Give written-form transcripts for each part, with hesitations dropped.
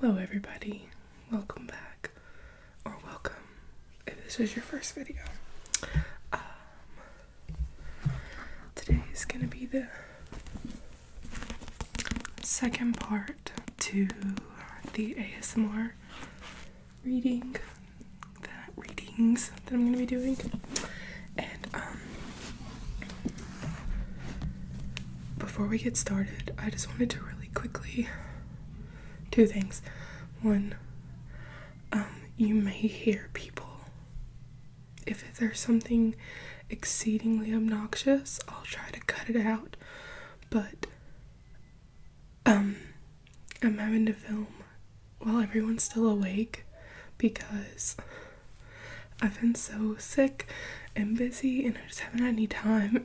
Hello everybody, welcome back, or welcome if this is your first video. Today is going to be the second part to the ASMR readings that I'm going to be doing. And before we get started, I just wanted to really quickly two things. One, you may hear people. If there's something exceedingly obnoxious, I'll try to cut it out. But I'm having to film while everyone's still awake because I've been so sick and busy and I just haven't had any time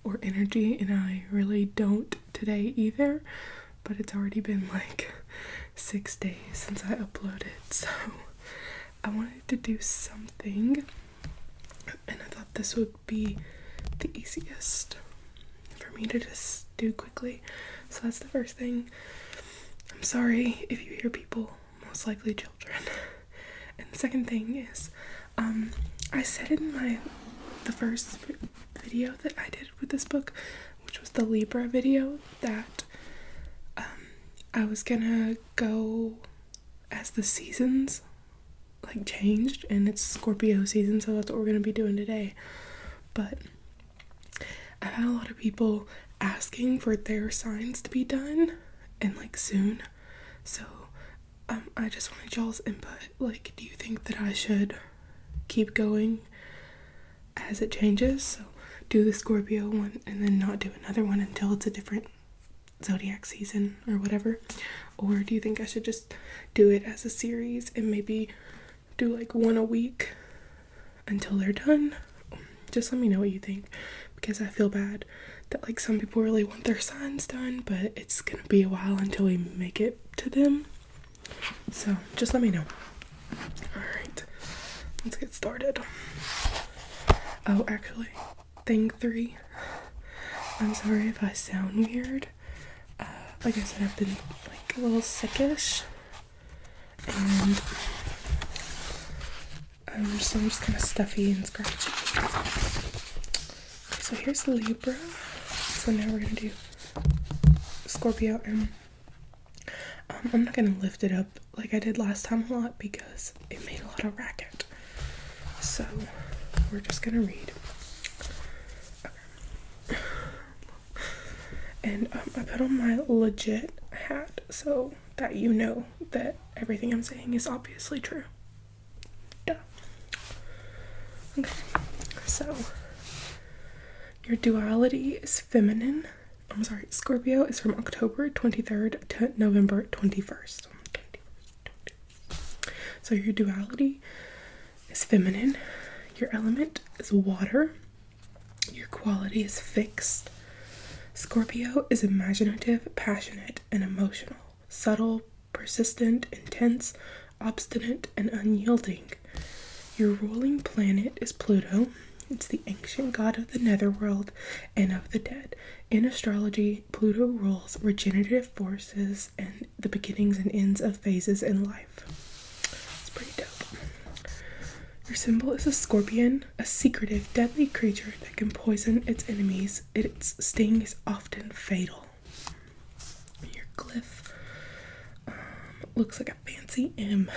or energy, and I really don't today either. But it's already been like 6 days since I uploaded, so I wanted to do something, and I thought this would be the easiest for me to just do quickly. So that's the first thing. I'm sorry if you hear people, most likely children. And the second thing is, I said in the first video that I did with this book, which was the Libra video, that I was gonna go as the seasons like changed, and it's Scorpio season, so that's what we're gonna be doing today. But I've had a lot of people asking for their signs to be done and like soon, so I just wanted y'all's input. Like, do you think that I should keep going as it changes, so do the Scorpio one and then not do another one until it's a different zodiac season or whatever? Or do you think I should just do it as a series and maybe do like one a week until they're done? Just let me know what you think, because I feel bad that like some people really want their signs done, but it's gonna be a while until we make it to them. So just let me know. Alright, let's get started. Oh, actually, thing 3. I'm sorry if I sound weird. Like I said, I've been like a little sickish, and I'm just kind of stuffy and scratchy. Okay, so here's Libra. So now we're gonna do Scorpio, and I'm not gonna lift it up like I did last time a lot because it made a lot of racket. So we're just gonna read. And I put on my legit hat so that you know that everything I'm saying is obviously true. Duh. Okay, so your duality is feminine. I'm sorry, Scorpio is from October 23rd to November 21st. So your duality is feminine. Your element is water. Your quality is fixed. Scorpio is imaginative, passionate, and emotional, subtle, persistent, intense, obstinate, and unyielding. Your ruling planet is Pluto. It's the ancient god of the netherworld and of the dead. In astrology, Pluto rules regenerative forces and the beginnings and ends of phases in life. It's pretty dope. Your symbol is a scorpion, a secretive, deadly creature that can poison its enemies. Its sting is often fatal. Your glyph looks like a fancy M.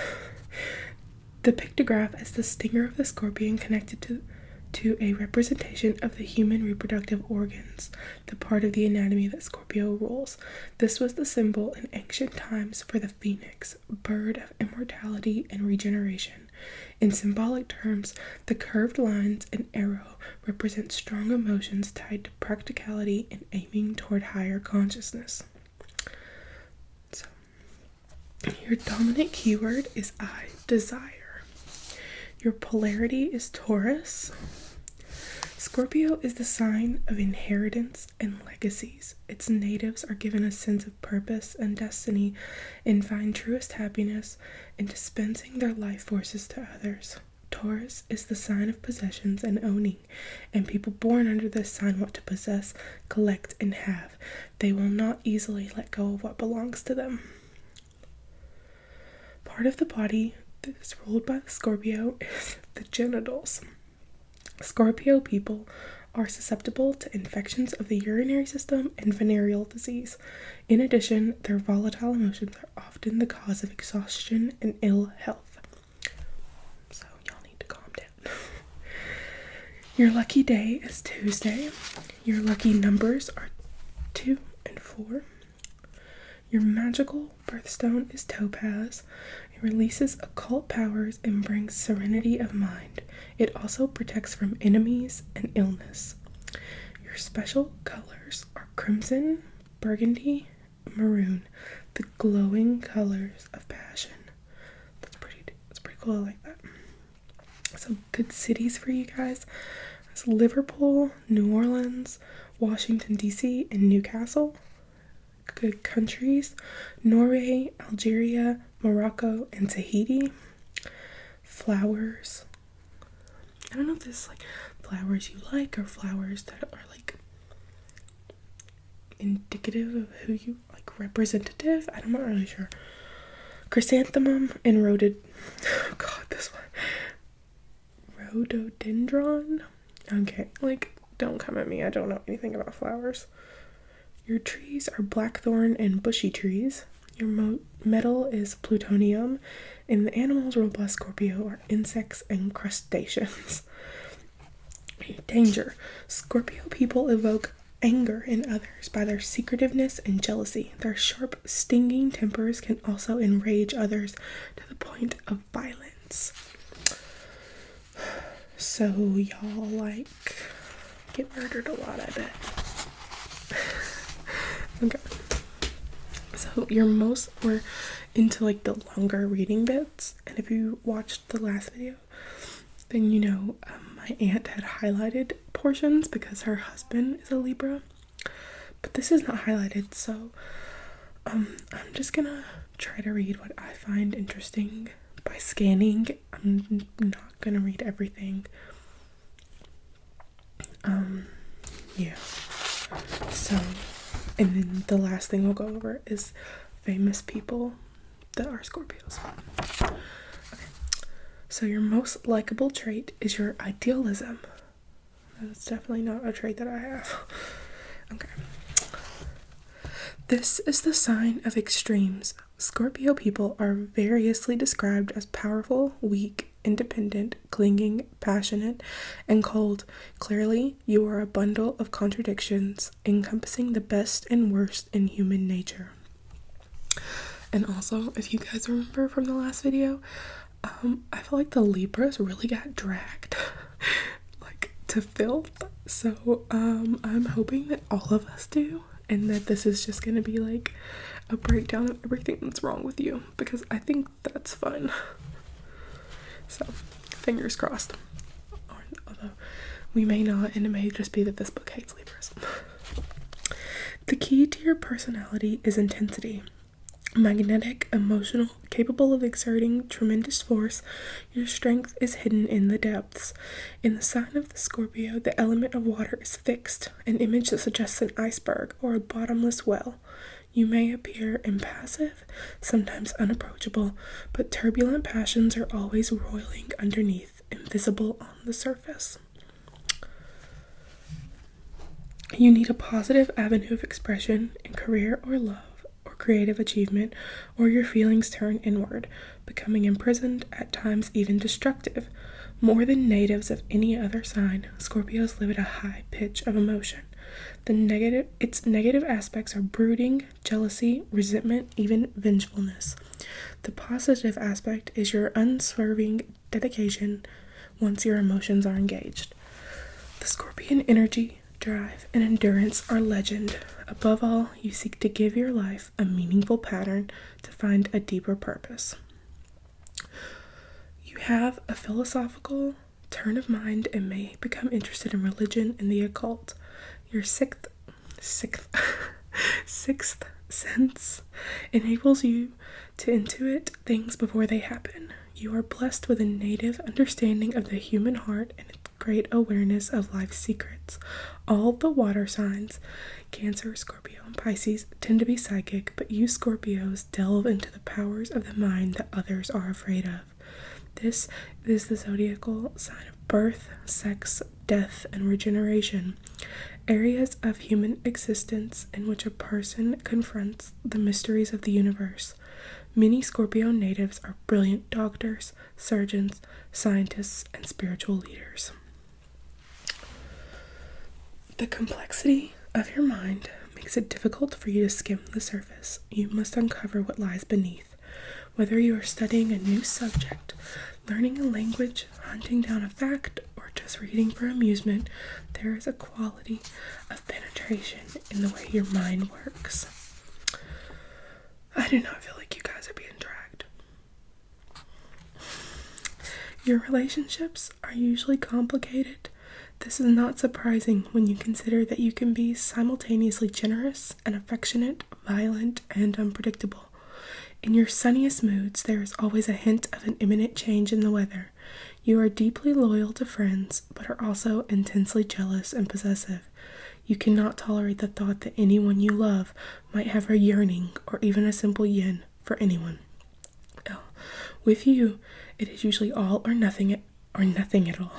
The pictograph is the stinger of the scorpion connected to a representation of the human reproductive organs, the part of the anatomy that Scorpio rules. This was the symbol in ancient times for the phoenix, bird of immortality and regeneration. In symbolic terms, the curved lines and arrow represent strong emotions tied to practicality and aiming toward higher consciousness. So, your dominant keyword is I desire. Your polarity is Taurus. Scorpio is the sign of inheritance and legacies. Its natives are given a sense of purpose and destiny and find truest happiness in dispensing their life forces to others. Taurus is the sign of possessions and owning, and people born under this sign want to possess, collect, and have. They will not easily let go of what belongs to them. part of the body that is ruled by the Scorpio is the genitals. Scorpio people are susceptible to infections of the urinary system and venereal disease. In addition, their volatile emotions are often the cause of exhaustion and ill health. So y'all need to calm down. Your lucky day is Tuesday. Your lucky numbers are 2 and 4. Your magical birthstone is topaz. It releases occult powers and brings serenity of mind. It also protects from enemies and illness. Your special colors are crimson, burgundy, maroon, the glowing colors of passion. That's pretty cool. I like that. So good cities for you guys. It's Liverpool, New Orleans, Washington D.C., and Newcastle. Good countries: Norway, Algeria, Morocco, and Tahiti. Flowers. I don't know if this is like flowers you like or flowers that are like indicative of who you like, representative. I'm not really sure. Chrysanthemum and oh god, this one. Rhododendron. Okay, like, don't come at me. I don't know anything about flowers. Your trees are blackthorn and bushy trees. Your metal is plutonium, and the animals ruled by Scorpio are insects and crustaceans. Danger. Scorpio people evoke anger in others by their secretiveness and jealousy. Their sharp, stinging tempers can also enrage others to the point of violence. So y'all, like, get murdered a lot, I bet. Okay. So we're into like the longer reading bits, and if you watched the last video, then you know my aunt had highlighted portions because her husband is a Libra, but this is not highlighted, so I'm just gonna try to read what I find interesting by scanning. I'm not gonna read everything. Yeah. So, and then the last thing we'll go over is famous people that are Scorpios. Okay. So your most likable trait is your idealism. That's definitely not a trait that I have. Okay. This is the sign of extremes. Scorpio people are variously described as powerful, weak, independent, clinging, passionate, and cold. Clearly, you are a bundle of contradictions, encompassing the best and worst in human nature. And also, if you guys remember from the last video, I feel like the Libras really got dragged like to filth. So I'm hoping that all of us do, and that this is just gonna be like a breakdown of everything that's wrong with you, because I think that's fun. So fingers crossed. Although we may not, and it may just be that this book hates Libras. The key to your personality is intensity. Magnetic, emotional, capable of exerting tremendous force, your strength is hidden in the depths. In the sign of the Scorpio, the element of water is fixed, an image that suggests an iceberg or a bottomless well. You may appear impassive, sometimes unapproachable, but turbulent passions are always roiling underneath, invisible on the surface. You need a positive avenue of expression in career or love, creative achievement, or your feelings turn inward, becoming imprisoned, at times even destructive. More than natives of any other sign, Scorpios live at a high pitch of emotion. Its negative aspects are brooding, jealousy, resentment, even vengefulness. The positive aspect is your unswerving dedication once your emotions are engaged. The Scorpion energy, drive, and endurance are legend. Above all, you seek to give your life a meaningful pattern to find a deeper purpose. You have a philosophical turn of mind and may become interested in religion and the occult. Your sixth sense enables you to intuit things before they happen. You are blessed with a native understanding of the human heart and a great awareness of life's secrets. All the water signs, Cancer, Scorpio, and Pisces, tend to be psychic, but you Scorpios delve into the powers of the mind that others are afraid of. This is the zodiacal sign of birth, sex, death, and regeneration, areas of human existence in which a person confronts the mysteries of the universe. Many Scorpio natives are brilliant doctors, surgeons, scientists, and spiritual leaders. The complexity of your mind makes it difficult for you to skim the surface. You must uncover what lies beneath. Whether you are studying a new subject, learning a language, hunting down a fact, or just reading for amusement, there is a quality of penetration in the way your mind works. I do not feel like you guys are being dragged. Your relationships are usually complicated. This is not surprising when you consider that you can be simultaneously generous and affectionate, violent, and unpredictable. In your sunniest moods, there is always a hint of an imminent change in the weather. You are deeply loyal to friends, but are also intensely jealous and possessive. You cannot tolerate the thought that anyone you love might have a yearning or even a simple yen for anyone. With you, it is usually all or nothing at all.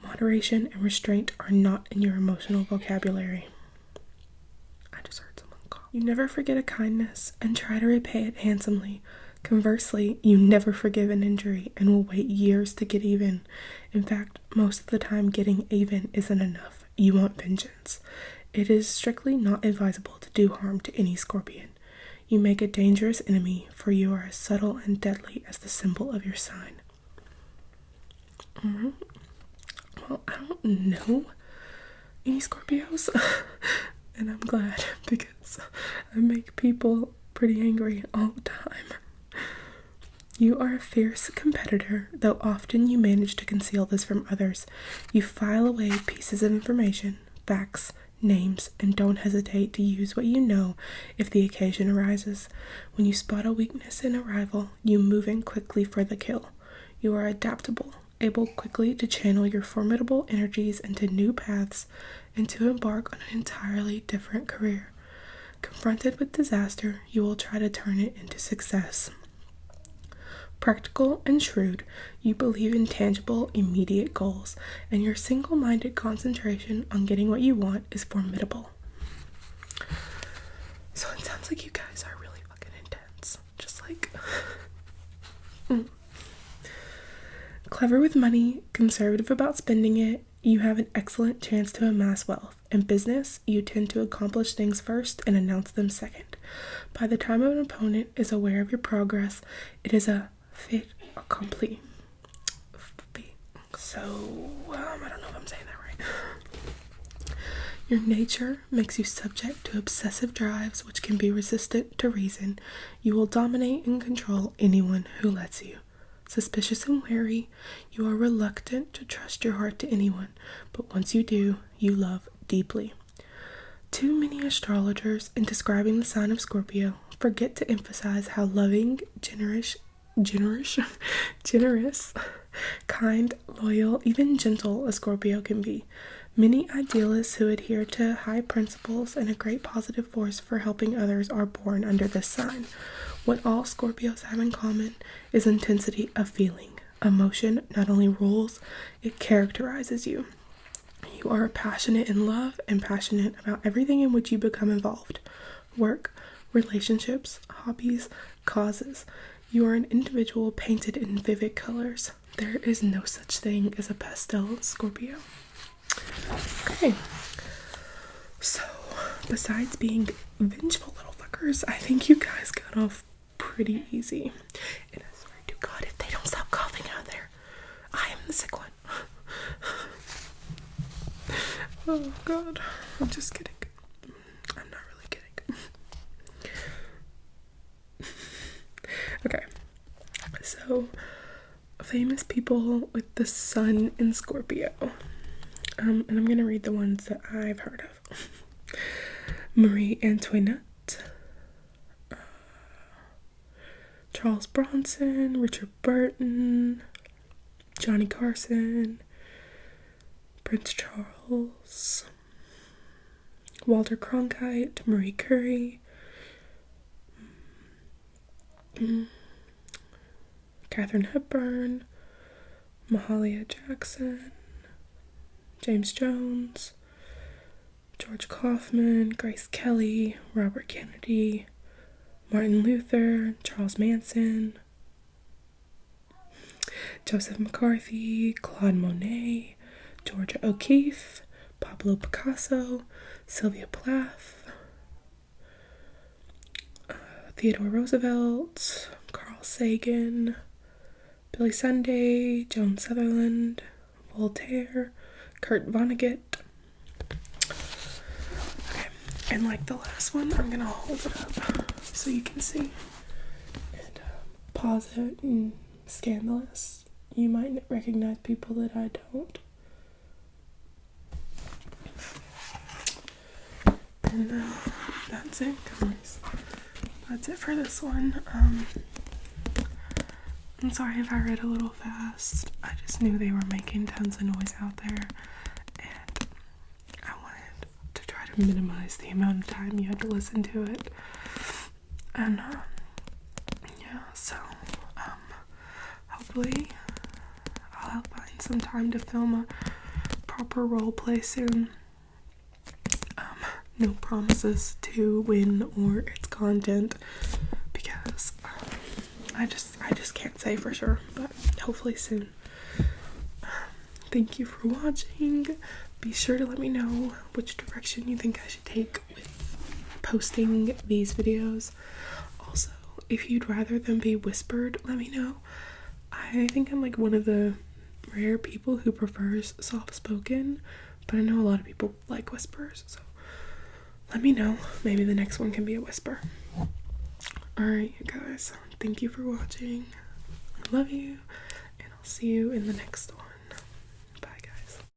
Moderation and restraint are not in your emotional vocabulary. I just heard someone call. You never forget a kindness and try to repay it handsomely. Conversely, you never forgive an injury and will wait years to get even. In fact, most of the time getting even isn't enough. You want vengeance. It is strictly not advisable to do harm to any Scorpion. You make a dangerous enemy, for you are as subtle and deadly as the symbol of your sign. Well, I don't know any Scorpios, and I'm glad, because I make people pretty angry all the time. You are a fierce competitor, though often you manage to conceal this from others. You file away pieces of information, facts, names, and don't hesitate to use what you know if the occasion arises. When you spot a weakness in a rival, you move in quickly for the kill. You are adaptable, able quickly to channel your formidable energies into new paths and to embark on an entirely different career. Confronted with disaster, you will try to turn it into success. Practical and shrewd, you believe in tangible, immediate goals, and your single-minded concentration on getting what you want is formidable. So it sounds like you guys are really fucking intense. Just like... Clever with money, conservative about spending it, you have an excellent chance to amass wealth. In business, you tend to accomplish things first and announce them second. By the time an opponent is aware of your progress, it is a fait accompli. So, I don't know if I'm saying that right. Your nature makes you subject to obsessive drives which can be resistant to reason. You will dominate and control anyone who lets you. Suspicious and wary, you are reluctant to trust your heart to anyone, but once you do, you love deeply. Too many astrologers, in describing the sign of Scorpio, forget to emphasize how loving, generous, kind, loyal, even gentle a Scorpio can be. Many idealists who adhere to high principles and a great positive force for helping others are born under this sign. What all Scorpios have in common is intensity of feeling. Emotion not only rules, it characterizes you. You are passionate in love and passionate about everything in which you become involved. Work, relationships, hobbies, causes. You are an individual painted in vivid colors. There is no such thing as a pastel Scorpio. Okay. So, besides being vengeful little fuckers, I think you guys got off pretty easy. And I swear to God, if they don't stop coughing out there, I am the sick one. Oh God, I'm just kidding. I'm not really kidding. Okay, so famous people with the sun in Scorpio. And I'm gonna read the ones that I've heard of. Marie Antoinette, Charles Bronson, Richard Burton, Johnny Carson, Prince Charles, Walter Cronkite, Marie Curie, Katharine Hepburn, Mahalia Jackson, James Jones, George Kaufman, Grace Kelly, Robert Kennedy, Martin Luther, Charles Manson, Joseph McCarthy, Claude Monet, Georgia O'Keeffe, Pablo Picasso, Sylvia Plath, Theodore Roosevelt, Carl Sagan, Billy Sunday, Joan Sutherland, Voltaire, Kurt Vonnegut. Okay, and like the last one, I'm gonna hold it up so you can see. And pause it and scan the list. You might recognize people that I don't. And that's it, guys. That's it for this one. I'm sorry if I read a little fast. I just knew they were making tons of noise out there, and I wanted to try to minimize the amount of time you had to listen to it. And yeah, so hopefully I'll find some time to film a proper role play soon. No promises to win or its content, because I just can't say for sure, but hopefully soon. Thank you for watching. Be sure to let me know which direction you think I should take with posting these videos. Also, if you'd rather them be whispered, let me know. I think I'm like one of the rare people who prefers soft-spoken, but I know a lot of people like whispers, so let me know. Maybe the next one can be a whisper. Alright, you guys. Thank you for watching. I love you, and I'll see you in the next one.